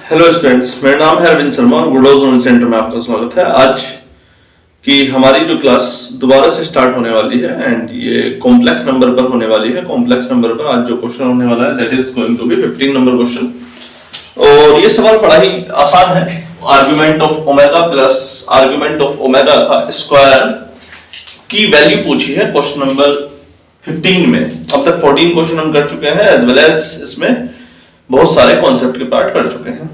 Hello students, मेरा नाम है अरविंद शर्मा और गुडो जोनल सेंटर में आपका स्वागत है। आज की हमारी जो क्लास दोबारा से स्टार्ट होने वाली है एंड ये कॉम्प्लेक्स नंबर पर होने वाली है। कॉम्प्लेक्स नंबर पर आज जो क्वेश्चन होने वाला है that is going to be 15 number question और ये सवाल बड़ा ही आसान है। Argument of omega plus argument of omega का स्क्वायर की वैल्यू पूछी है क्वेश्चन नंबर 15 में। अब तक 14 क्वेश्चन हम कर चुके हैं एज वेल एज इसमें बहुत सारे कॉन्सेप्ट के पार्ट कर चुके हैं।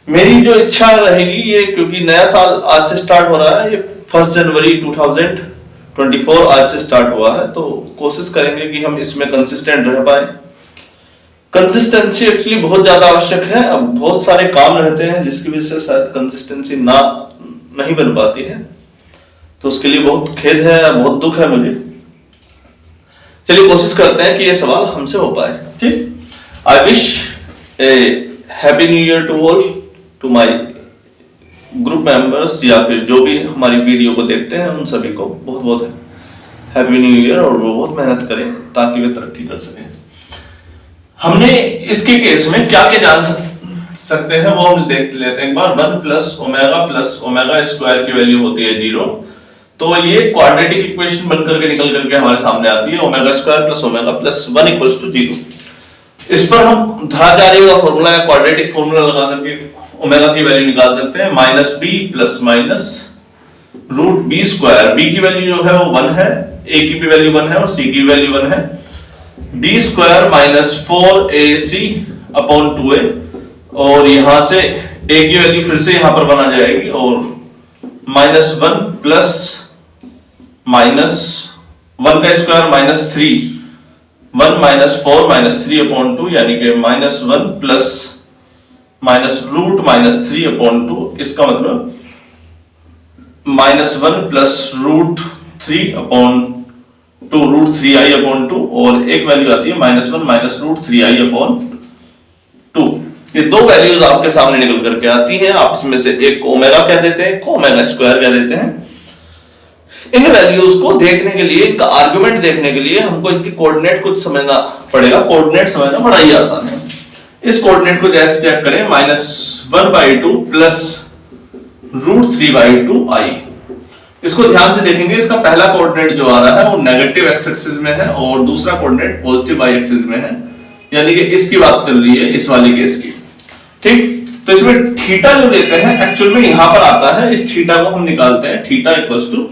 मेरी जो इच्छा रहेगी ये, क्योंकि नया साल आज से स्टार्ट हो रहा है, ये 1 जनवरी 2024 आज से स्टार्ट हुआ है, तो कोशिश करेंगे कि हम इसमें कंसिस्टेंट रह पाए। कंसिस्टेंसी एक्चुअली बहुत ज्यादा आवश्यक है। अब बहुत सारे काम रहते हैं जिसकी वजह से शायद कंसिस्टेंसी नहीं बन पाती है, तो उसके लिए बहुत खेद है, बहुत दुख है मुझे। चलिए कोशिश करते हैं कि ये सवाल हमसे हो पाए। ठीक, I wish a happy new year to all, to my group members या फिर जो भी हमारी वीडियो को देखते हैं उन सभी को बहुत बहुत हैप्पी न्यू ईयर और वो बहुत मेहनत करें ताकि वे तरक्की कर सकें। हमने इसके केस में क्या क्या जान सकते हैं वो हम देख लेते हैं एक बार। 1 प्लस ओमेगा स्क्वायर की वैल्यू होती है 0, तो ये क्वाड्रेटिक इक्वेशन बनकर के निकल करके हमारे सामने आती है। Omega square plus omega plus 1 equals to 0। इस पर हम धाराचार्य का फॉर्मूला या क्वाड्रेटिक फॉर्मूला लगा करके ओमेगा की वैल्यू निकाल सकते हैं। Minus B plus minus root B square. B की वैल्यू जो है वो 1 है, ए की भी वैल्यू 1 है और सी की वैल्यू 1 है। B square minus 4ac upon 2a, और यहां से a की वैल्यू फिर से यहां पर बना जाएगी और माइनस 1 प्लस माइनस 1 का square minus 3, 1 minus 4 minus 3 upon 2, यानी कि minus 1 plus minus root minus 3 upon 2। इसका मतलब minus 1 plus root 3 upon 2, root 3i upon 2, और एक वैल्यू आती है minus 1 minus root 3i upon 2। ये दो वैल्यूज आपके सामने निकल करके आती हैं। आप इसमें से एक को ओमेगा कह देते हैं, को ओमेगा स्क्वायर कह देते हैं। इन वैल्यूज को देखने के लिए, इनका आर्गुमेंट देखने के लिए हमको इनके कोऑर्डिनेट कुछ समझना पड़ेगा। कोऑर्डिनेट समझना बड़ा ही आसान है। इस कोऑर्डिनेट को जैसे चेक करें, -1/2 प्लस रूट 3/2i। इसको ध्यान से देखेंगे, इसका पहला कोऑर्डिनेट जो आ रहा है वो नेगेटिव एक्स एक्सिस में है और दूसरा कोऑर्डिनेट पॉजिटिव वाई एक्सिस में है, यानी कि इसकी बात चल रही है, इस वाली केस की। ठीक, तो इसमें थीटा जो लेते हैं एक्चुअल में यहां पर आता है, इस थीटा को हम निकालते हैं। Theta equals to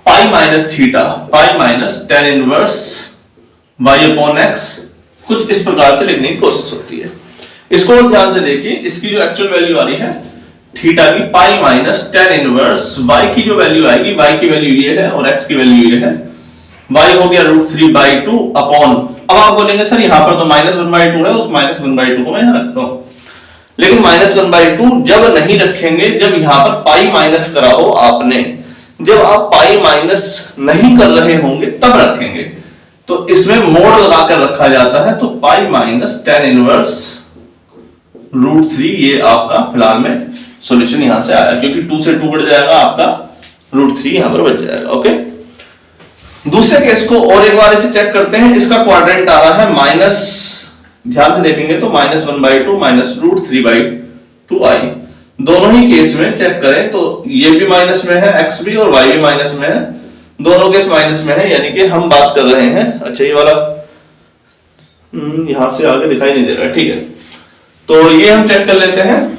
pi minus theta, pi minus tan inverse y upon x, कुछ इस प्रकार से लिखने की कोशिश होती है। इसको ध्यान से देखिए, इसकी जो एक्चुअल वैल्यू आ रही है थीटा की, पाई माइनस tan इनवर्स y की जो वैल्यू आएगी, y की वैल्यू ये है और x की वैल्यू ये है। y हो गया रूट 3/2 अपॉन, अब आप बोलेंगे सर यहाँ पर तो -1/2 है, उस -1/2 को मैं यहाँ रखता हूं, लेकिन -1/2 जब नहीं रखेंगे जब यहां पर पाई माइनस करा हो आपने। जब आप पाई माइनस नहीं कर रहे होंगे तब रखेंगे, तो इसमें मोड लगाकर रखा जाता है। तो pi minus tan inverse root 3, ये आपका फिलहाल में सॉल्यूशन यहां से आया, क्योंकि 2 से 2 बढ़ जाएगा, आपका रूट 3 यहां पर बच जाएगा। ओके, दूसरे केस को और एक बार इसे चेक करते हैं। इसका क्वाड्रेंट आ रहा है माइनस, ध्यान से देखेंगे तो -1/2 माइनस रूट 3/2i। दोनों ही केस में चेक करें तो ये भी माइनस में है, x भी, और y भी माइनस में है, दोनों केस माइनस में है, यानी कि हम बात कर रहे हैं, अच्छा ये वाला यहां से आगे दिखाई नहीं दे रहा है, ठीक है, तो ये हम चेक कर लेते हैं।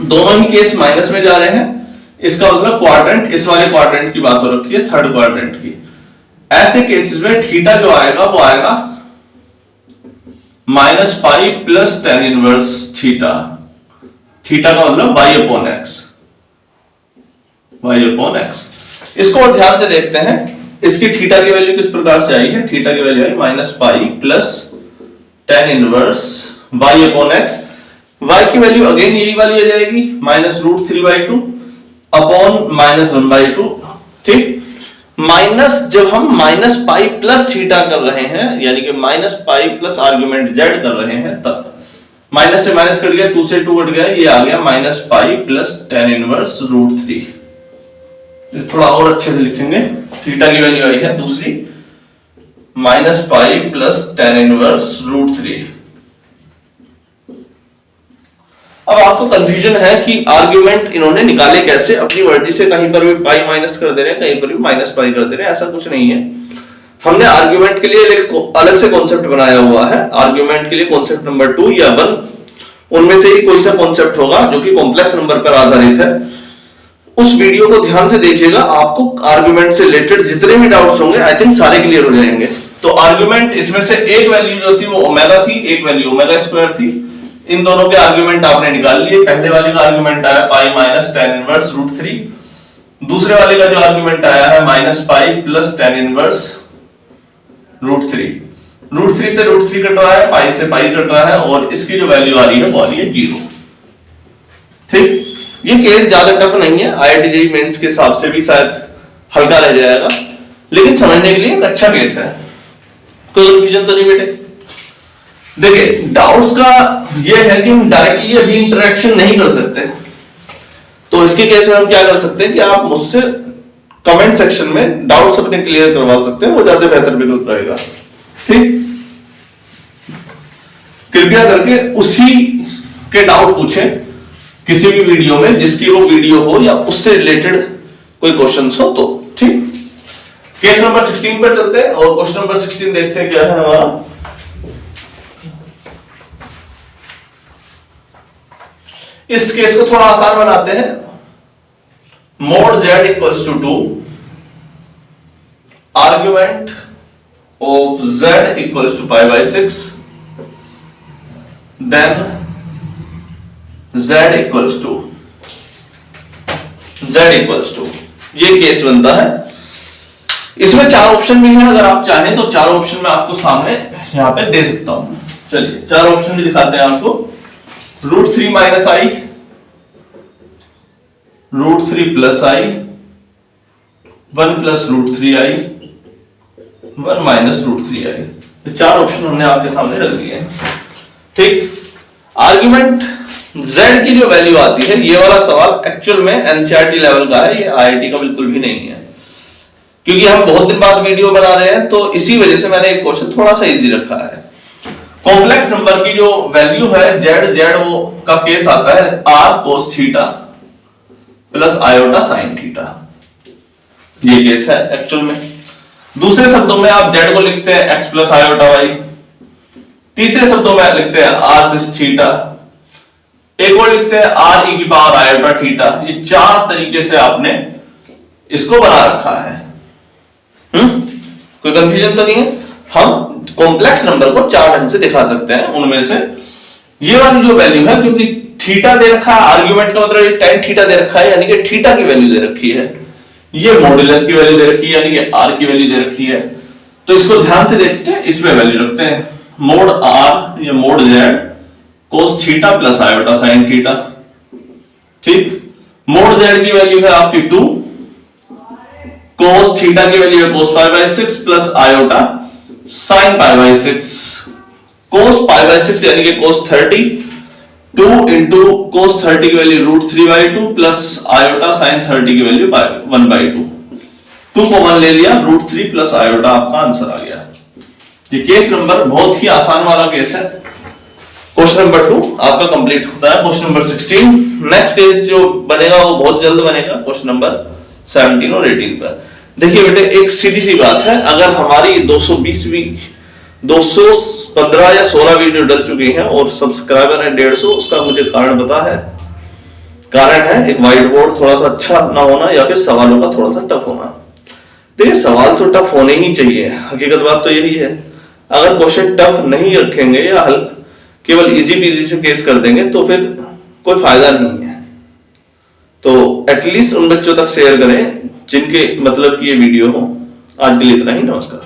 दोनों ही केस माइनस में जा रहे हैं, इसका मतलब क्वाड्रेंट, इस वाले क्वाड्रेंट की बात हो रखी है, थर्ड क्वाड्रेंट की। ऐसे केसेस में थीटा जो आएगा वो आएगा -पाई plus tan inverse theta. Theta का मतलब y upon x, y upon x। इसको और ध्यान से देखते हैं, इसकी थीटा की वैल्यू किस प्रकार से आई है। थीटा की वैल्यू आई -pi plus tan inverse y upon x। y की वैल्यू अगेन यही वाली आ जाएगी, -√3/2 अपॉन -1/2। ठीक, माइनस जब हम -पाई प्लस थीटा कर रहे हैं, यानी कि -पाई प्लस आर्गुमेंट z कर रहे हैं, तब माइनस से माइनस कट गया, 2 से 2 कट गया, ये आ गया -pi plus tan inverse root 3। थोड़ा और अच्छे से लिखेंगे, थीटा की वैल्यू आई है दूसरी -pi plus tan inverse root 3। अब आपको कंफ्यूजन है कि आर्ग्यूमेंट इन्होंने निकाले कैसे, अपनी मर्जी से कहीं पर भी पाई माइनस कर दे रहे हैं, कहीं पर भी माइनस पाई कर दे रहे हैं, ऐसा कुछ नहीं है। हमने आर्ग्यूमेंट के लिए अलग से कॉन्सेप्ट बनाया हुआ है। आर्ग्यूमेंट के लिए कॉन्सेप्ट नंबर 2 या 1, उनमें से ही कोई सा कॉन्सेप्ट होगा जो कि कॉम्प्लेक्स नंबर पर आधारित है। उस वीडियो को ध्यान से देखिएगा, आपको आर्ग्यूमेंट से रिलेटेड जितने भी डाउट्स होंगे आई थिंक सारे क्लियर हो जाएंगे। तो आर्ग्यूमेंट, इसमें से एक वैल्यू जो थी वो ओमेगा थी, एक वैल्यू ओमेगा स्क्वायर थी। इन दोनों के आर्ग्यूमेंट आपने निकाल लिए। पहले वाले का आर्ग्यूमेंट आया पाई माइनस tan इनवर्स √3, दूसरे वाले का जो आर्ग्यूमेंट आया है minus pi plus tan inverse √3। √3 से √3 कट रहा है, पाई से पाई कट रहा है, और इसकी जो वैल्यू आ रही है वो आ रही है 0। ठीक, ये केस ज्यादा टफ नहीं है, IIT JEE मेंस के हिसाब से भी शायद हल्का रह जाएगा, लेकिन समझने के लिए एक अच्छा केस है। कोई कंफ्यूजन तो नहीं बेटे? देखिए, डाउट्स का ये है कि हम डायरेक्टली अभी इंटरेक्शन नहीं कर सकते, तो इसके केस में हम क्या कर सकते हैं कि आप मुझसे कमेंट सेक्शन में डाउट्स अपने क्लियर करवा सकते हैं, वो ज्यादा बेहतर विकल्प रहेगा। ठीक, कृपया करके उसी के डाउट पूछें किसी भी वीडियो में जिसकी वो वीडियो हो या उससे रिलेटेड कोई क्वेश्चन हो तो। ठीक, केस नंबर 16 पर चलते हैं और क्वेश्चन नंबर 16 देखते हैं क्या है हमारा। इस केस को थोड़ा आसान बनाते हैं। Mod z equals to 2, argument of z equals to π/6, then z equals to, ये केस बनता है। इसमें 4 ऑप्शन भी हैं, अगर आप चाहें तो 4 ऑप्शन मैं आपको सामने यहां पे दे सकता हूं। चलिए 4 ऑप्शन भी दिखाते हैं आपको। √3 minus i, √3 plus i, 1 plus √3i, 1 minus √3i। ये 4 ऑप्शन हमने आपके सामने रख दिए हैं। ठीक, आर्ग्यूमेंट z की जो वैल्यू आती है, ये वाला सवाल एक्चुअल में एनसीईआरटी लेवल का है, ये आईआईटी का बिल्कुल भी नहीं है, क्योंकि हम बहुत दिन बाद वीडियो बना रहे हैं, तो इसी वजह से मैंने एक क्वेश्चन थोड़ा सा इजी रखा है। कॉम्प्लेक्स नंबर की जो वैल्यू है z वो का केस आता है r cos theta plus iota sin theta, ये केस है एक्चुअल में। दूसरे शब्दों में आप z को लिखते हैं x प्लस आयोटा y, तीसरे शब्दों में लिखते हैं r sin थीटा, एक और लिखते हैं r e की पावर आयोटा थीटा। ये 4 तरीके से आपने इसको बना रखा है। कोई कंफ्यूजन तो नहीं है? हम कॉम्प्लेक्स नंबर को 4 ढंग से दिखा सकते हैं। उनमें से ये वाली जो वैल्यू है, क्योंकि थीटा दे रखा है, आर्ग्यूमेंट का मतलब tan थीटा दे रखा है, यानी कि थीटा की वैल्यू दे रखी है, ये मॉडुलस की वैल्यू दे रखी है, यानी कि r की वैल्यू दे रखी है। तो इसको ध्यान से देखते हैं, इसमें वैल्यू रखते हैं मोड r या mod z cos theta plus iota sin theta. ठीक, मोड z की वैल्यू है आपकी 2, cos थीटा की वैल्यू है cos π/6 plus iota sin π/6। cos π/6 यानी कि cos 30, 2 इंटू cos 30 की वैल्यू √3/2 प्लस आयोटा sin 30 की वैल्यू 1/2। 2 कॉमन ले लिया, √3 प्लस आयोटा आपका आंसर आ गया। ये केस नंबर बहुत ही आसान वाला केस है। क्वेश्चन नंबर 2 आपका कंप्लीट होता है। क्वेश्चन नंबर 16, नेक्स्ट केस जो बनेगा वो बहुत जल्द बनेगा, क्वेश्चन नंबर 17 और 18 पर। देखिए बेटे, एक सीधी सी बात है, अगर हमारी 215 या 16 वीडियो डल चुकी हैं और सब्सक्राइबर है 150, उसका मुझे कारण पता है। कारण है एक व्हाइट बोर्ड थोड़ा सा अच्छा ना होना या फिर सवालों का थोड़ा सा टफ होना। देखिए, सवाल तो टफ होने ही चाहिए, हकीकत बात तो यही है। अगर क्वेश्चन टफ नहीं रखेंगे या हल केवल इजी पीजी से केस कर देंगे तो फिर कोई फायदा नहीं है। तो एटलीस्ट उन बच्चों तक शेयर करें जिनके मतलब कि ये वीडियो हो। आज के लिए इतना ही, नमस्कार।